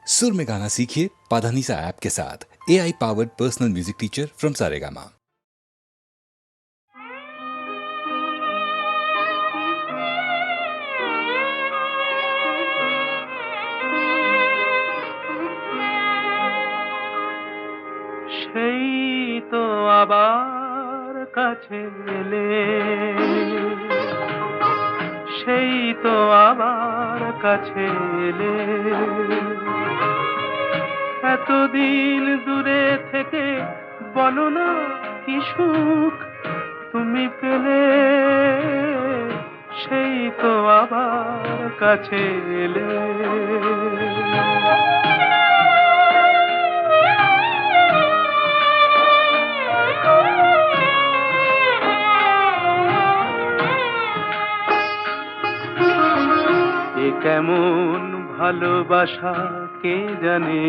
सुर में गाना सीखिए पाधानीसा ऐप के साथ। AI powered personal music teacher from Saregama. সেই তো আবার কাছে এলে, সেই তো আবার কাছে এলে, এতদিন দূরে থেকে বলো না কি সুখ তুমি পেলে, সেই তো আবার কাছে এলে। কেমন ভালোবাসা কে জানে,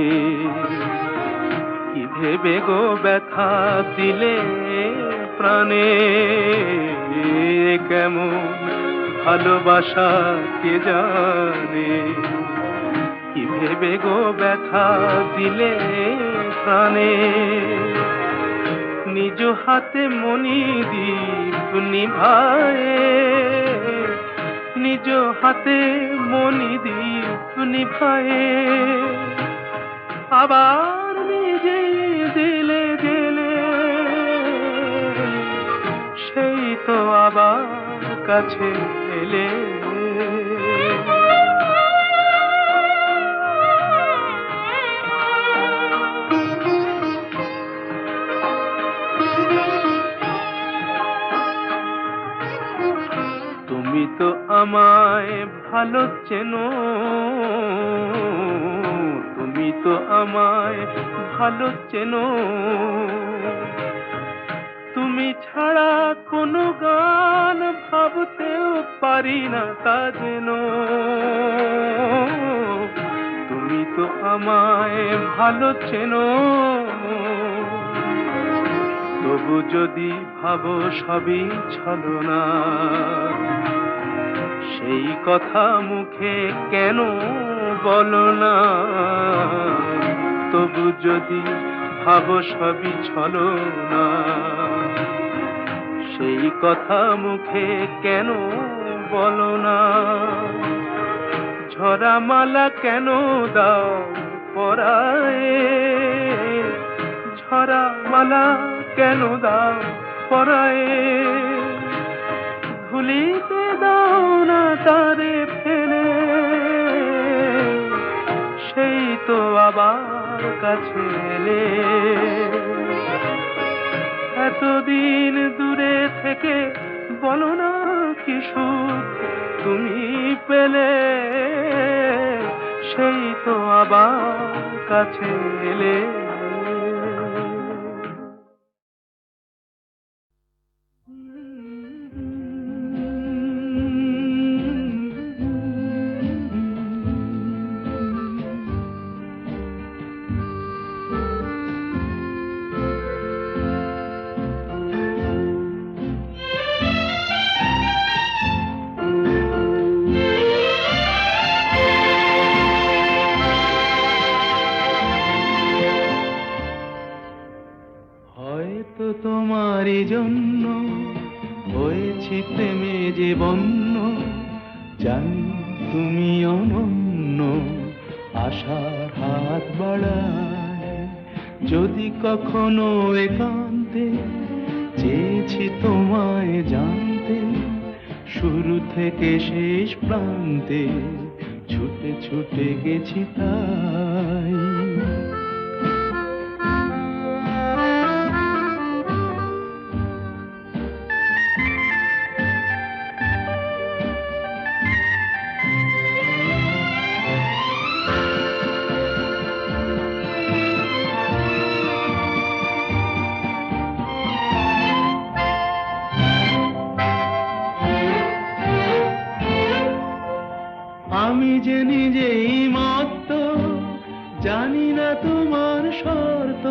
কি ভেবে গো ব্যথা দিলে প্রাণে। কেমন ভালোবাসা কে জানে, কি ভেবে গো ব্যথা দিলে প্রাণে। নিজ হাতে মনি দীপ নিভায়ে, নিজ হাতে মনি দীপ নিভায়ে, আবার নিজে দিলে জেলে, সেই তো আবার কাছে এলে। তুমি তো আমায় ভালো চেনো, তুমি তো আমায় ভালো চেনো, তুমি ছাড়া কোনো গান ভাবতেও পারি না তা যেন। তুমি তো আমায় ভালো চেনো, তবু যদি ভাবো সবই ছলনা, সেই কথা মুখে কেন বলো না। তবু যদি ভাবো সবই ছলনা, সেই কথা মুখে কেন বলো না। ঝরা মালা কেন দাও পরায়ে, ঝরা মালা কেন দাও পরায়ে, ভুলিতে দাও না তারে ফেলে, সেই তো আবার কাছে এলে। এতদিন দূরে থেকে বলো না কি সুখ তুমি পেলে, সেই তো আবার কাছে এলে। হয়তো তোমারই জন্য হয়েছি প্রেমে যে বন্য, জানি তুমি অনন্য, আশার হাত বাড়ায়। যদি কখনো একান্তে চেয়েছি তোমায় জানতে, শুরু থেকে শেষ প্রান্তে ছুটে ছুটে গেছি তাই। আমি যে নিজেই মত্ত, জানি না তোমার শর্ত।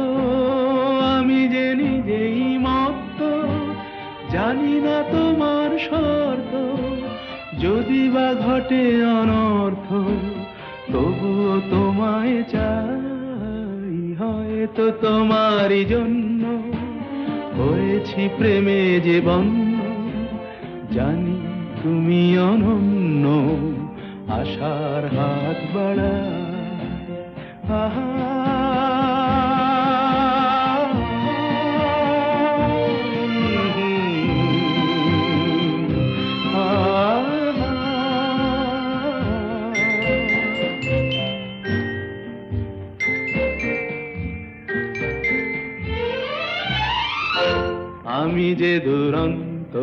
আমি যে নিজেই মত্ত, জানি না তোমার শর্ত। যদি বা ঘটে অনর্থ, তবুও তোমায় চাই, হয়তো তোমারই জন্য হয়েছি প্রেমে যে বন্য, জানি তুমি অনন্য, আশার হাত বাড়ায়, আহা আমি যে দুরন্ত,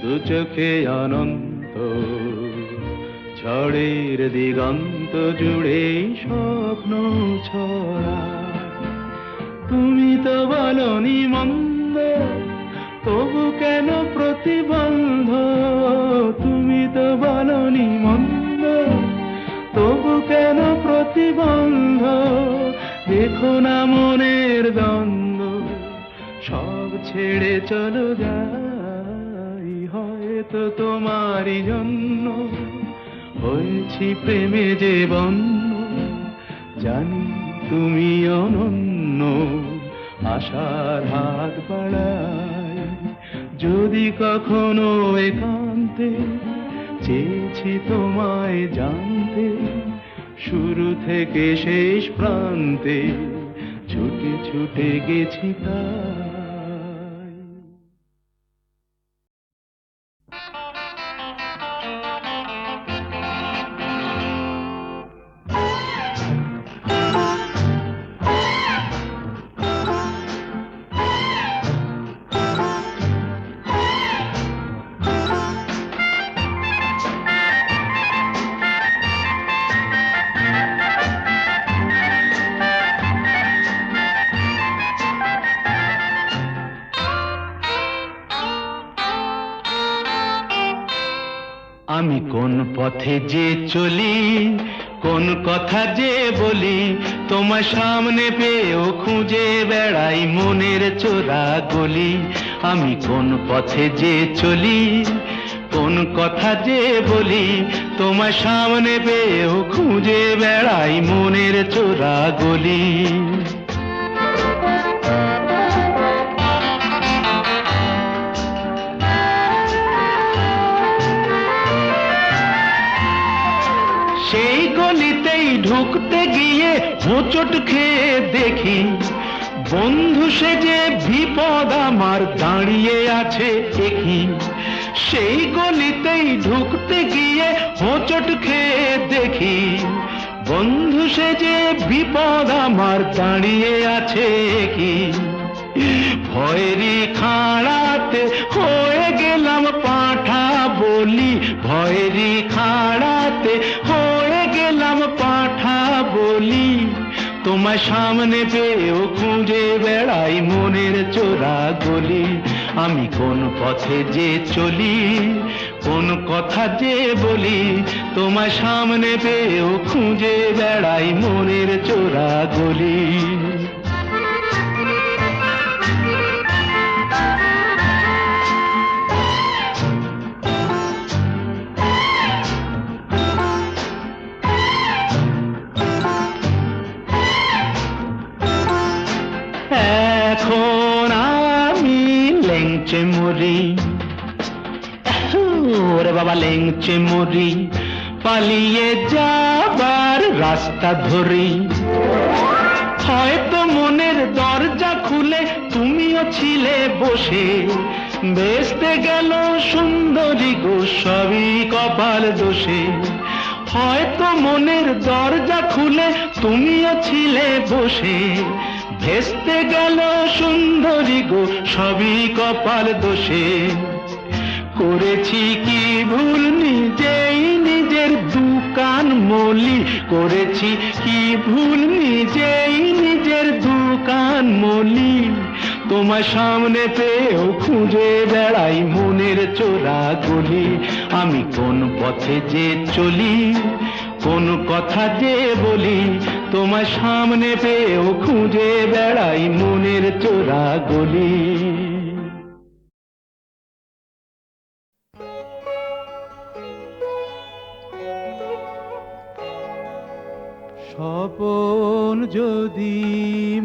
দু চোখে অনন্ত, ঝড়ের দিগন্ত জুড়ে স্বপ্ন ছড়া। তুমি তো বলনি মন্দ, তবু কেন প্রতিবন্ধ? তুমি তো বলনি মন্দ, তবু কেন প্রতিবন্ধ? দেখো না মনের দ্বন্দ্ব, সব ছেড়ে চলো যাই, হয়তো তোমারই জন্য হয়েছি প্রেমে যে বন্য, জানি তুমি অনন্য, আশার হাত বাড়ায়। যদি কখনো একান্তে চেয়েছি তোমায় জানতে, শুরু থেকে শেষ প্রান্তে ছুটে ছুটে গেছি তাই। আমি কোন পথে যে চলি, কোন কথা যে বলি, তোমার সামনে পেয়েও খুঁজে বেড়াই মনের চোরা গলি। আমি কোন পথে যে চলি, কোন কথা যে বলি, তোমার সামনে পেয়েও খুঁজে বেড়াই মনের চোরা গলি। সেই গলিতেই ঢুকতে গিয়ে হোঁচট খেয়ে দেখি, বন্ধু সেজে বিপদ আমার দাঁড়িয়ে আছে একই। সেই গলিতেই ঢুকতে গিয়ে হোঁচট খেয়ে দেখি, বন্ধু সেজে বিপদ আমার দাঁড়িয়ে আছে কি। ভয়েরই খাড়াতে হয়ে গেলাম পাঁঠা বলি, ভয়েরই খাড়াতে হয়ে গেলাম পাঁঠা বলি। তোমার সামনে পেয়েও খুঁজে বেড়াই মনের চোরা গলি। আমি কোন পথে যে চলি, কোন কথা যে বলি, তোমার সামনে পেয়েও খুঁজে বেড়াই মনের চোরা গলি। এখন আমি লেংচে মরি, ওরে বাবা লেংচে মরি, পালিয়ে যাবার রাস্তা ধরি। হয়তো মনের দরজা খুলে তুমিও ছিলে বসে, বেসতে গেল সুন্দরী গো সবই কপাল দোষে। হয়তো মনের দরজা খুলে তুমিও ছিলে বসে, ভেস্তে গেল সুন্দরী গো সবই কপাল দোষে। করেছি কি ভুল নিজেই নিজের দুকান মলি, করেছি কি ভুল নিজেই নিজের দুকান মলি। তোমার সামনে পেয়েও খুঁজে বেড়াই মনের চোরা গলি। আমি কোন পথে যে চলি, কোন কথা যে বলি, তোমার সামনে পেয়েও খুঁজে বেড়াই মনের চোরা গলি। স্বপন যদি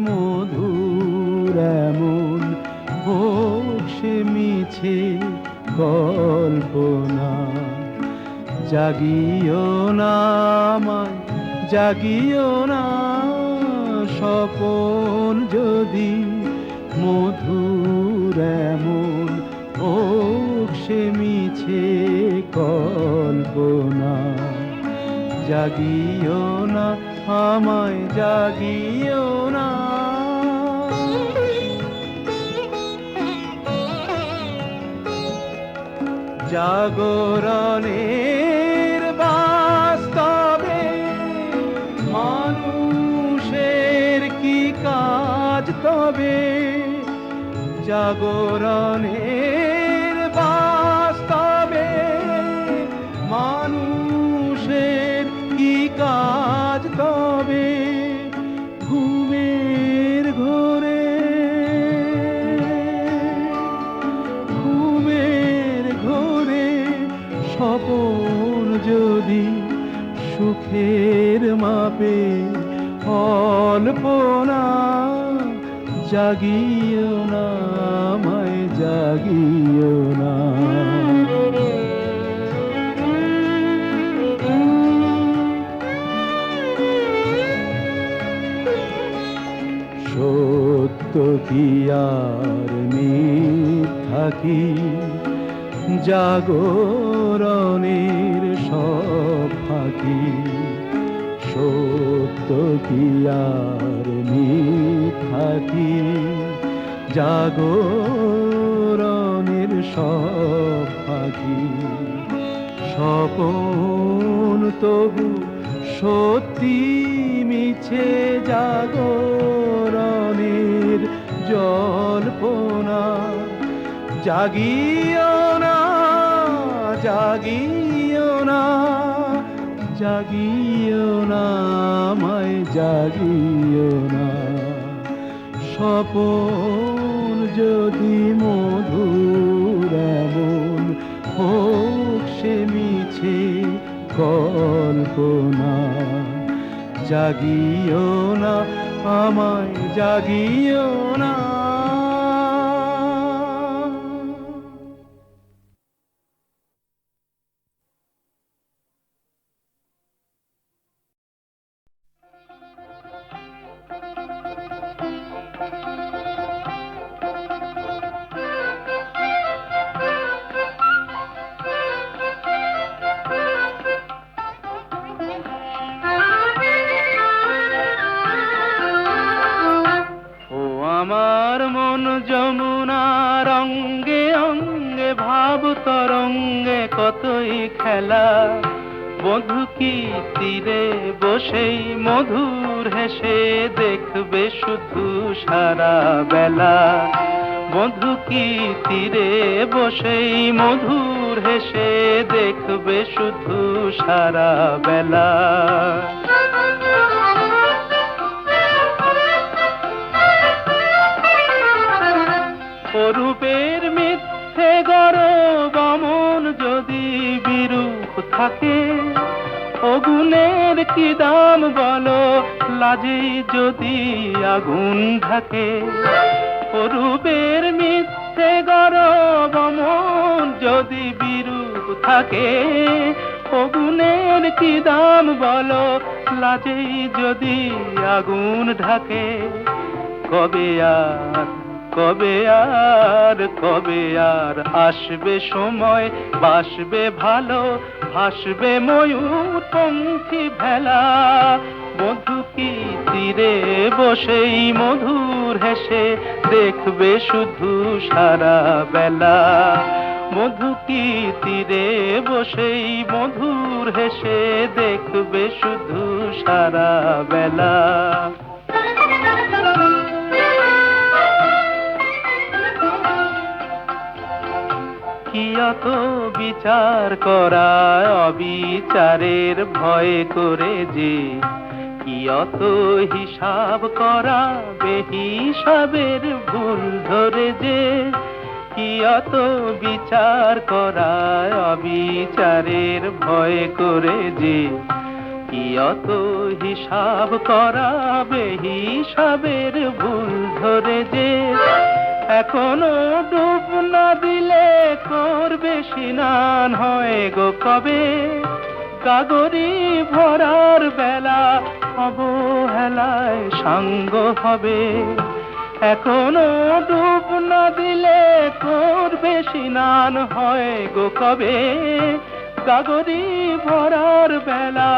মধুর এমন হোক সে মিছে কল্পনা, জাগিও না আমায়, জাগিও না। স্বপন যদি মধুর এমন হোক সে মিছে কল্পনা, জাগিও না আমায়, জাগিও না। জাগরণের বাস্তবে মানুষের কি কাজ তবে, জাগরণের বাস্তবে মানুষের কি কাজ তবে, ঘুমের ঘোরে, ঘুমের ঘোরে স্বপন যদি সুখের মাপে অল্পনা, জাগিও না আমায়, জাগিও না। সত্য কি আর মিথ্যা কি, জাগরণের সব ফাঁকি, সত্য কি আর মিথ্যা কি, জাগরণের সব ফাঁকি। স্বপন তবু সত্যি মিছে, জাগরণের জল্পনা, জাগিও না, জাগিও না, জাগিও না আমায়, জাগিও না। স্বপন যদি মধুর এমন হোক সে মিছে কল্পনা, জাগিও না আমায়, জাগিও না। আমার মন যমুনার অঙ্গে অঙ্গে, ভাব তরঙ্গে কতই খেলা। বধূ কি তীরে বসেই মধুর হেসে দেখবে শুধু সারা বেলা। বধূ কি তীরে বসেই মধুর হেসে দেখবে শুধু সারা বেলা। অরূপের মিথ্যে গরব অমন যদি বিরূপ থাকে, অগুণের কি দাম বলো, লাজে যদি আগুন ঢাকে। অরূপের মিথ্যে গরব অমন যদি বিরূপ থাকে, অগুণের কি দাম বলো, লাজে যদি আগুন ঢাকে। কবে আর, কবে আর, কবে আর আসবে সময়, বাসবে ভালো, ভাসবে ময়ূর পঙ্খী ভেলা। বধূ কি তীরে বসেই মধুর হেসে দেখবে শুধু সারা বেলা। বধূ কি তীরে বসেই মধুর হেসে দেখবে শুধু সারা বেলা। কি অত বিচার করা অবিচারের ভয় করে যে, কি অত হিসাব করা বেহিসাবের ভুল ধরে যে। কি অত বিচার করা অবিচারের ভয় করে যে, কি অত হিসাব করাবে, হিসাবের ভুল ধরে যে এখনো ডুব না দিলে করবে স্নান হয় গো কবে। গাগরি ভরার বেলা অবহেলায় সাঙ্গ হবে, এখনো ডুব না দিলে করবে স্নান হয় গো কবে। গাগরি ভরার বেলা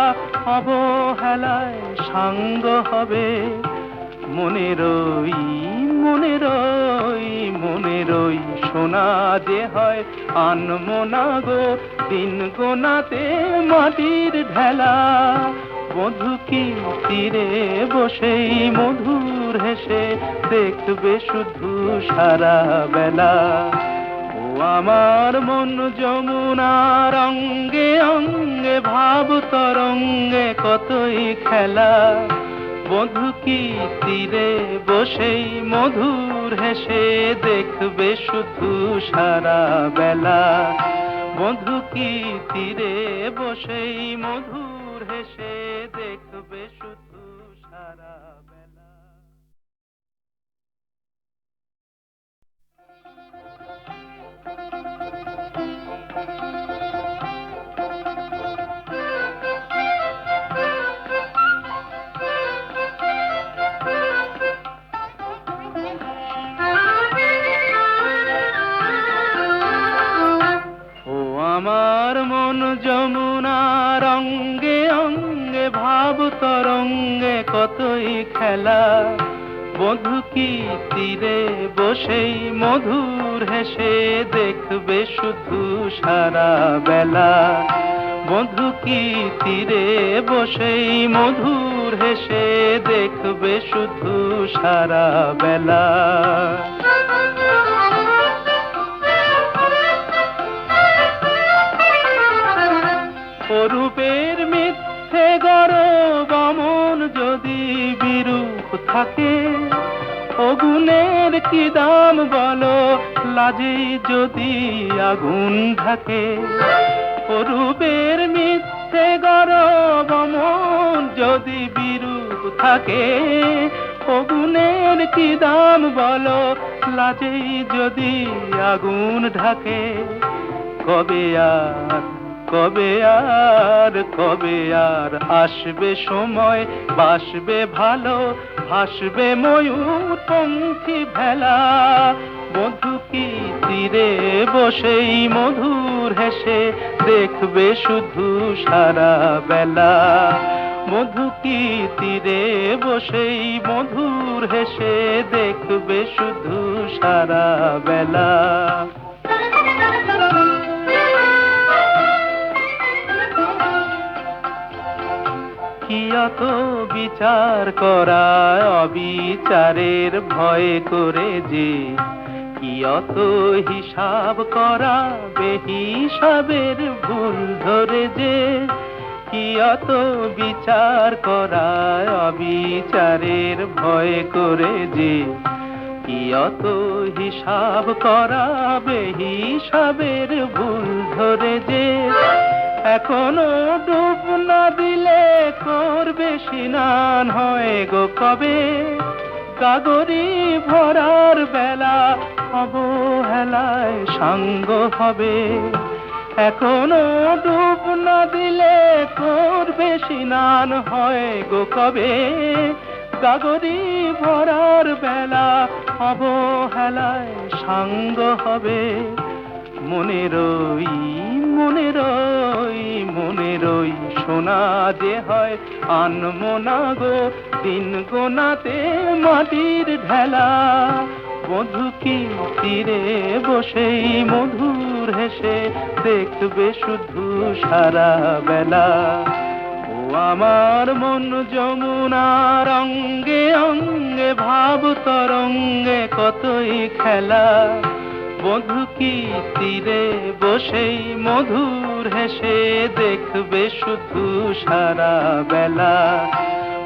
অবহেলায় সাঙ্গ হবে। মনেরই মনেরই মনেরই সোনা যে হয় আনমনা গো, দিন গোনাতে মাটির ঢেলা। বধূ কি তীরে বসেই মধুর হেসে দেখবে শুধু সারা বেলা। ও আমার মন যমুনার অঙ্গে অঙ্গে ভাব তরঙ্গে কতই খেলা। বধূ কি তীরে বসেই মধুর হেসে দেখবে শুধু সারা বেলা। বধূ কি তীরে বসেই মধুর হেসে দেখবে শুধু সারা বেলা। আমার মন যমুনার অঙ্গে অঙ্গে ভাব তরঙ্গে কতই খেলা। বধূ কি তীরে বসেই মধুর হেসে দেখবে শুধু সারা বেলা। বধূ কি তীরে বসেই মধুর হেসে দেখবে শুধু সারা বেলা। অরূপের মিথ্যে গরব অমন যদি বিরূপ থাকে, অগুণের কি দাম বলো লাজে যদি আগুন ঢাকে। অরূপের মিথ্যে গরব অমন যদি বিরূপ থাকে, অগুণের কি দাম বলো লাজে যদি আগুন ঢাকে। কবে আর কবে আর কবে আর আসবে সময় বাসবে ভালো, ভাসবে ময়ূর পঙ্খী ভেলা। বধূ কি তীরে বসেই মধুর হেসে দেখবে শুধু সারা বেলা। বধূ কি তীরে বসেই মধুর হেসে দেখবে শুধু সারা বেলা। কি অত বিচার করা অবিচারের ভয় করে যে, কি অত হিসাব করা বেহিসাবের ভুল ধরে যে। কি অত বিচার করা অবিচারের ভয় করে যে, কি অত হিসাব করা বেহিসাবের ভুল ধরে যে। এখনো ডুব না দিলে করবে স্নান হয় গো কবে। গাগরি ভরার বেলা অবহেলায় সাঙ্গ হবে, এখনো ডুব না দিলে করবে স্নান হয় গো কবে। গাগরি ভরার বেলা অবহেলায় সাঙ্গ হবে। মনেরই মনেরই মনেরই সোনা যে হয় আনমনা গো, দিন গোনাতে মাটির ঢেলা। বধূ কি তীরে বসেই মধুর হেসে দেখবে শুধু সারা বেলা। ও আমার মন যমুনার অঙ্গে অঙ্গে ভাব তরঙ্গে কতই খেলা। বধূ কি তীরে বসেই মধুর হেসে দেখবে শুধু সারা বেলা।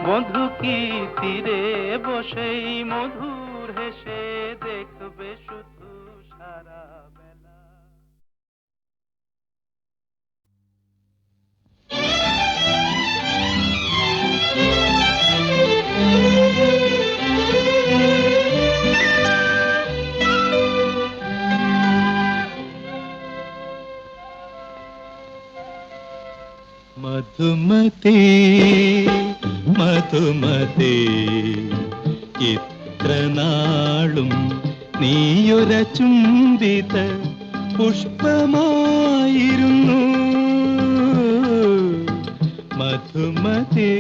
বধূ কি তীরে বসেই মধুর হেসে দেখবে শুধু সারা বেলা। മധുമതി മധുമതി ഇത്ര നാളും നീയൊര ചുംബിത പുഷ്പമായിരുന്നു മധുമതി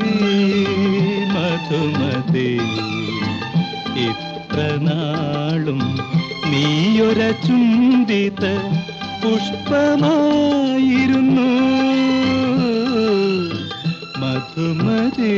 മധുമതി ഇത്ര നാളും നീയൊര ചുംബിത പുഷ്പമായിരുന്നു മധുമതി.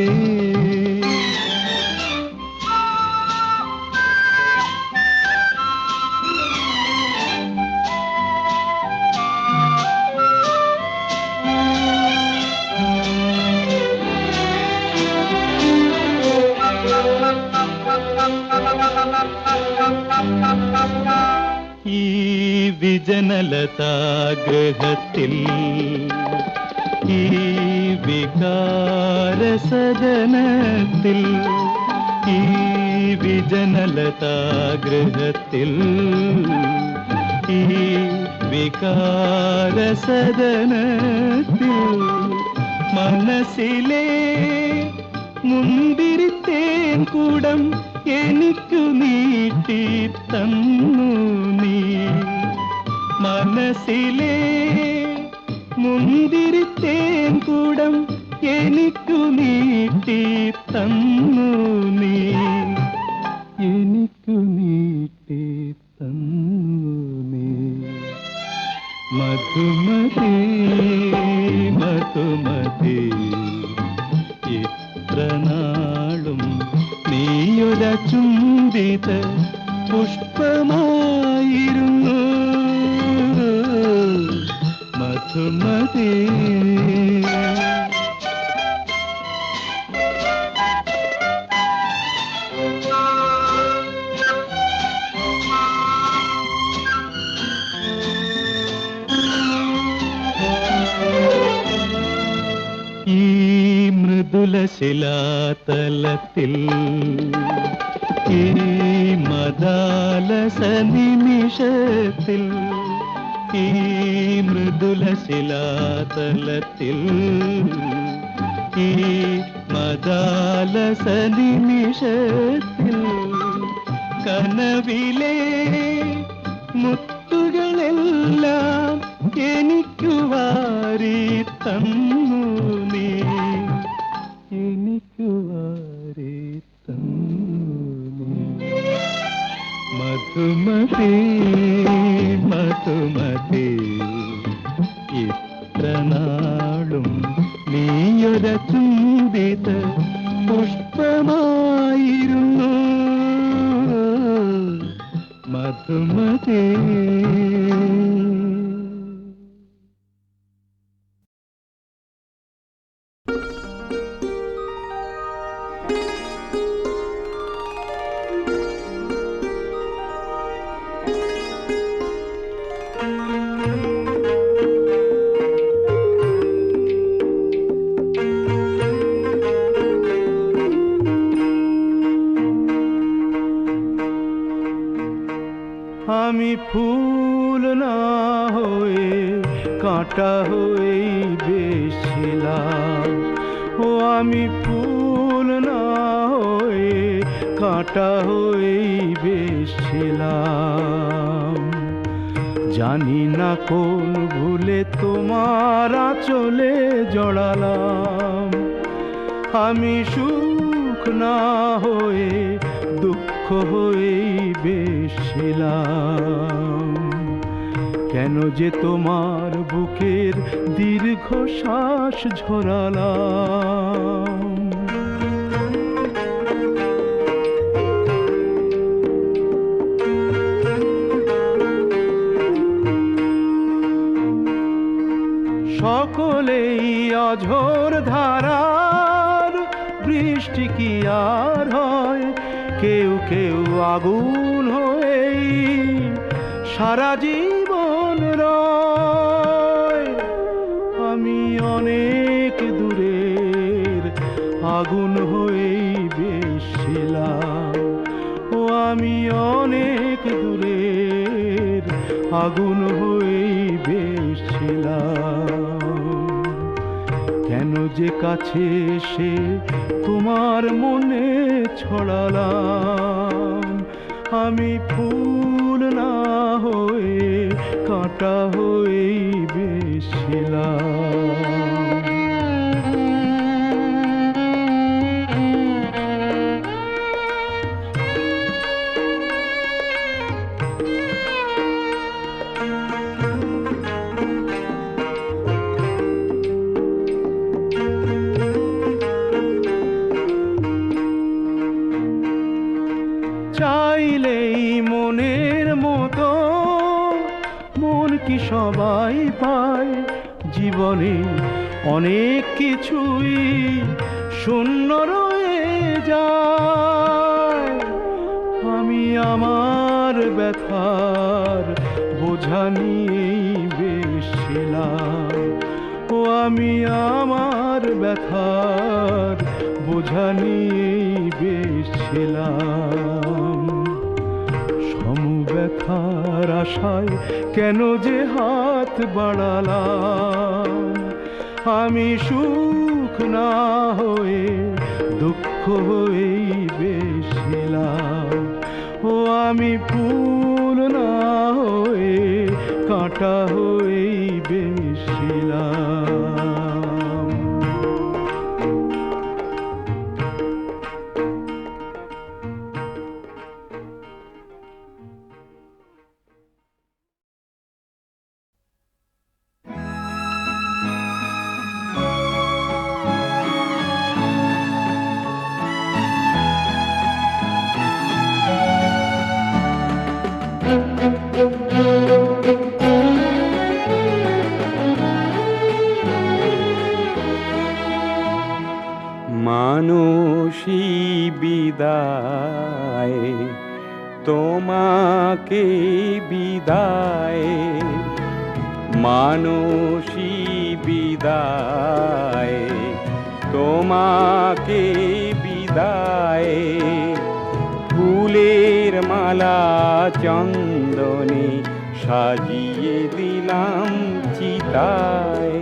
ഈ വിജനലതാഗൃഹത്തിൽ ഈ വികാരസദനത്തിൽ ഈ വിജനലതാഗൃഹത്തിൽ ഈ വികാരസദനത്തിൽ മനസ്സിലെ മുന്തിരിത്തേൻ കൂടം എനിക്കു നീട്ടി തന്നു നീ മനസ്സിലെ മുന്തിരിത്തേൻ കൂടം എനിക്കു നീട്ടി തന്നു നീ എനിക്കു നീട്ടി തന്നു നീ മധുമതി മധുമതി ഇത്ര നാളും നീയൊര ചുംബിത പുഷ്പമായിരുന്നു മധുമതി. ഈ മൃദുല ശിലാതലത്തിൽ ഈ മദാലസ നിമിഷത്തിൽ ഈ മൃദുല ശിലാതലത്തിൽ ഈ മദാലസ നിമിഷത്തിൽ കനവിലെ മുത്തുകളെല്ലാം എനിക്കു വാരി തന്നു നീ എനിക്കു വാരി തന്നു നീ മധുമതി മധുമതി ഇത്ര നാളും നീയൊര ചുംബിത പുഷ്പമായിരുന്നു മധുമതി. আমি ফুল না হয়ে কাঁটা হয়ে বেশিলাম ও আমি ফুল না হয়ে কাঁটা হয়ে বেশিলাম জানি না কোন ভুলে তোমার আঁচলে জড়ালাম আমি সুখ না হয়ে দুঃখ হয়ে বেশিলাম কেন যে তোমার বুকের দীর্ঘ শ্বাস ঝরালাম সকলেই অঝোর ধারার বৃষ্টি কি আর হয় কেউ কেউ আগুন হয়েই সারা জীবন রয় আমি অনেক দূরের আগুন হয়েই বেশিলাম ও আমি অনেক দূরের আগুন হয়েই বেশিলাম কেন যে কাছে এসে তোমার মনে ছড়ালাম, আমি ফুল না হয়ে কাঁটা হয়েই বেশিলাম। চাইলেই মনের মতো মন কি সবাই পায়, জীবনে অনেক কিছুই শূন্য রয়ে যায়। আমি আমার ব্যথার বোঝা নিয়েই বেশিলাম, ও আমি আমার ব্যথার বোঝা নিয়েই বেশিলাম। সমব্যথার আশায় কেন যে হাত বাড়ালাম, আমি সুখ না হয়ে দুঃখ হয়েই বেশিলাম, ও আমি ফুল না হয়ে কাঁটা হয়েই বেশিলাম। মানসী বিদায়, তোমাকে বিদায়, মানসী বিদায়, তোমাকে বিদায়। ফুলের মালা চন্দনে সাজিয়ে দিলাম চিতায়,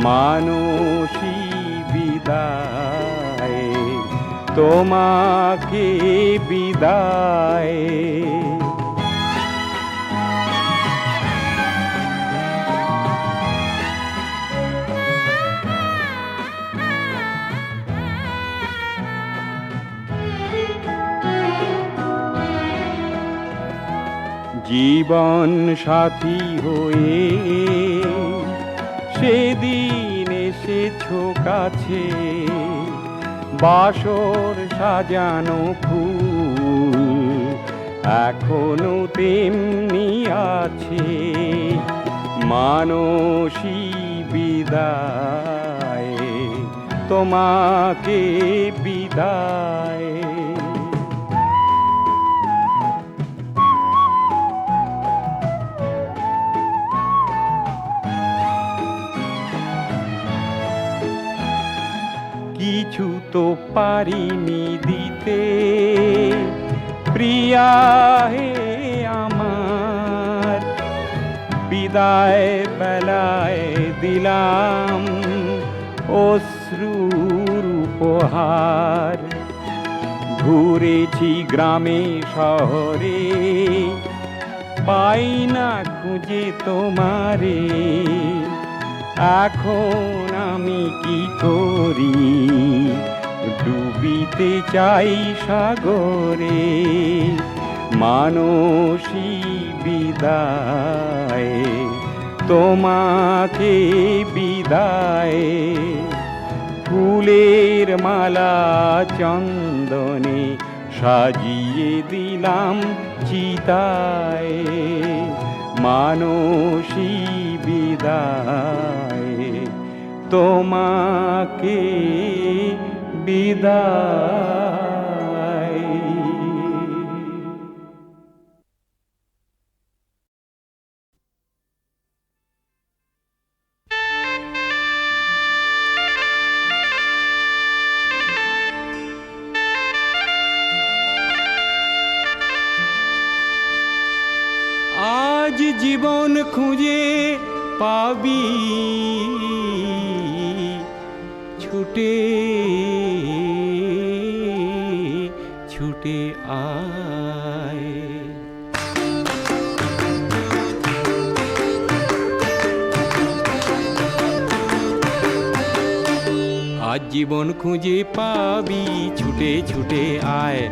মানসী বিদায়, তোমাকে বিদায়। জীবন সাথী হয়ে সেদিন এসেছো কাছে, বাসর সাজানো ফুল এখনো তেমনি আছে, মানসী বিদায়, তোমাকে বিদায়। কিছু তো পারিনি দিতে প্রিয়া হে আমার, বিদায় বেলায় দিলাম অশ্রুর উপহার। ঘুরেছি গ্রামে শহরে, পাই না খুঁজে তোমারে, এখন আমি কি করি, ডুবিতে চাই সাগরে, মানসী বিদায়, তোমাকে বিদায়। ফুলের মালা চন্দনে সাজিয়ে দিলাম চিতায়, মানসী বিদায়, তোমাকে বিদায়। আজ জীবন খুঁজে পাবি ছুটে ছুটে আয়। আজ জীবন খুঁজে পাবি, ছুটে ছুটে আয়।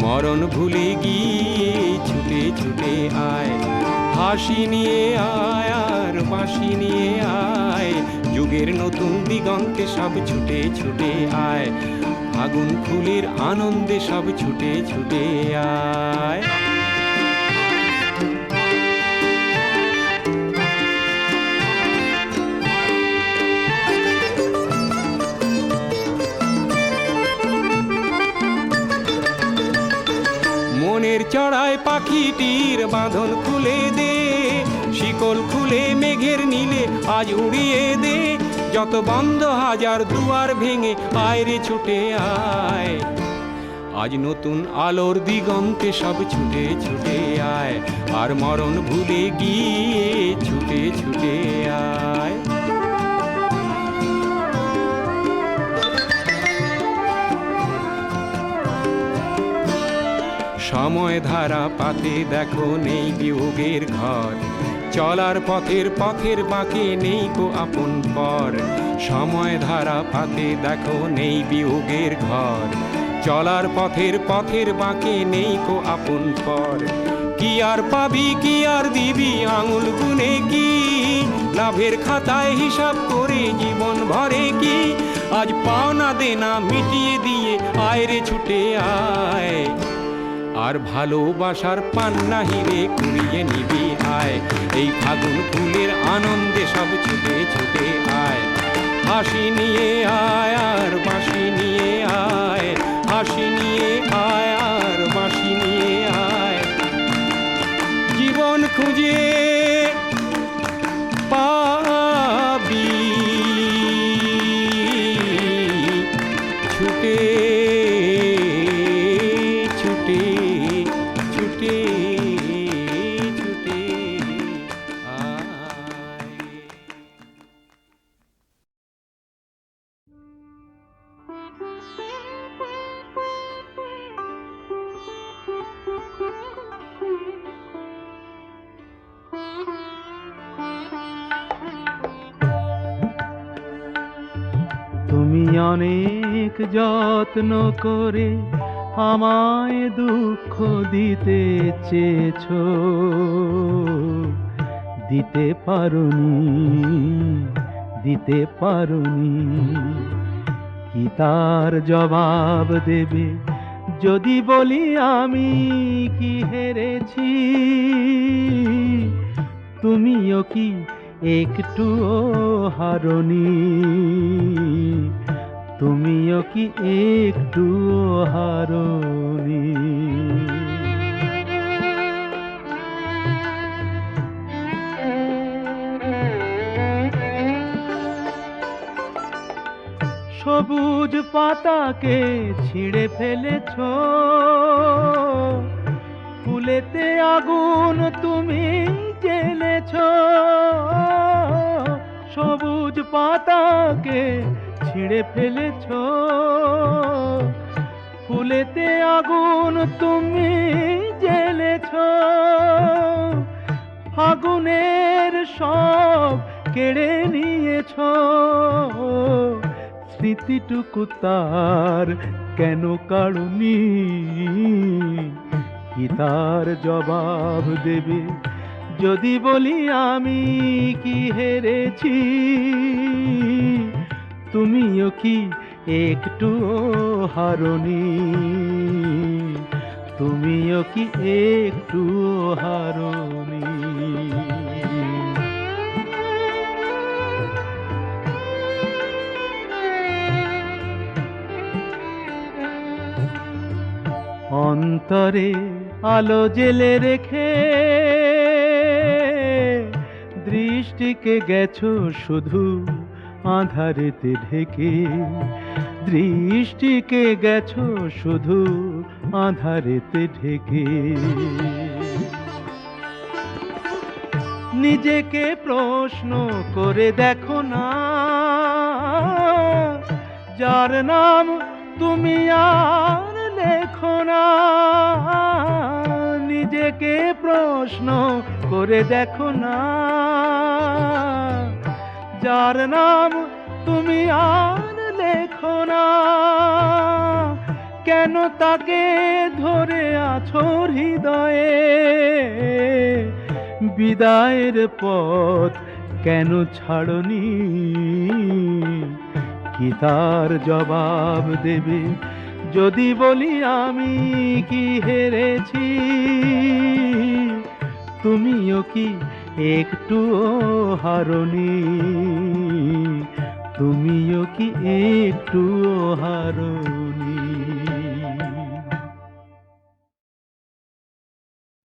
মরণ ভুলে গিয়ে ছুটে ছুটে আয়। হাসি নিয়ে আয় আর বাঁশি নিয়ে আয়, যুগের নতুন দিগন্তে সব ছুটে ছুটে আয়। আগুন ফুলের আনন্দে সব ছুটে ছুটে আয়। মনের চড়ায় পাখিটির বাঁধন খুলে দে, শিকল খুলে মেঘের নীলে আজ উড়িয়ে দে। যত বন্ধ হাজার দুয়ার ভেঙে আয় রে ছুটে আয়। আজ নতুন আলোর দিগন্তে সব ছুটে ছুটে আয়। আর মরণ ভুলে গিয়ে ছুটে ছুটে আয়। সময় ধারা পাতে দেখো নেই বিয়োগের ঘর, চলার পথের পথের বাঁকে নেই কো আপন পর। সময় ধারা পাতে দেখো নেই বিয়োগের ঘর, চলার পথের পথের বাঁকে নেই কো আপন পর। কি আর পাবি কি আর দিবি আঙুল গুনে কি, লাভের খাতায় হিসাব করে জীবন ভরে কি। আজ পাওনা দেনা মিটিয়ে দিয়ে আয় রে ছুটে আয়। আর ভালোবাসার পান্না হিরে কুড়িয়ে নিবি আয়। এই ফাগুন ফুলের আনন্দে সব ছুটে ছুটে আয়। হাসি নিয়ে আয় আর বাঁশি নিয়ে আয়। হাসি নিয়ে আয় আর বাঁশি নিয়ে আয়। জীবন খুঁজে পাবি, ছুটে ছুটে ছুটে ছুটে আয়। তুমি অনেক যত্ন করে আমায় দুঃখ দিতে চেয়েছো, দিতে পারোনি। কি তার জবাব দেবে যদি বলি আমি কি হেরেছি? তুমিও কি একটুও হারোনি? তুমিও কি একটুও হারোনি? সবুজ পাতাকে ছিঁড়ে ফেলেছো, ফুলেতে আগুন তুমি জ্বেলেছো। সবুজ পাতাকে ছিঁড়ে ফেলেছো, ফুলেতে আগুন তুমি জ্বেলেছো। ফাগুনের সব কেড়ে নিয়েছো, স্মৃতিটুকু তার কেন কাড়ুনি? কি তার জবাব দেবে যদি বলি আমি কি হেরেছি? তুমিও কি একটুও হারোনি? তুমিও কি একটুও হারোনি? অন্তরে আলো জেলে রেখে দৃষ্টিকে গেছো শুধু আঁধারেতে ঢেকে। দৃষ্টিকে গেছো শুধু আঁধারেতে ঢেকে। নিজেকে প্রশ্ন করে দেখো না, যার নাম তুমি আর লেখো না, নিজেকে প্রশ্ন করে দেখো না। যার নাম তুমি আর লেখো না, কেন তাকে ধরে আছো হৃদয়ে? বিদায়ের পথ কেন ছাড়নি? কি তার জবাব দেবে যদি বলি আমি কি হেরেছি? তুমিও কি একটুও হারনি? তুমিও কি একটুও হারনি?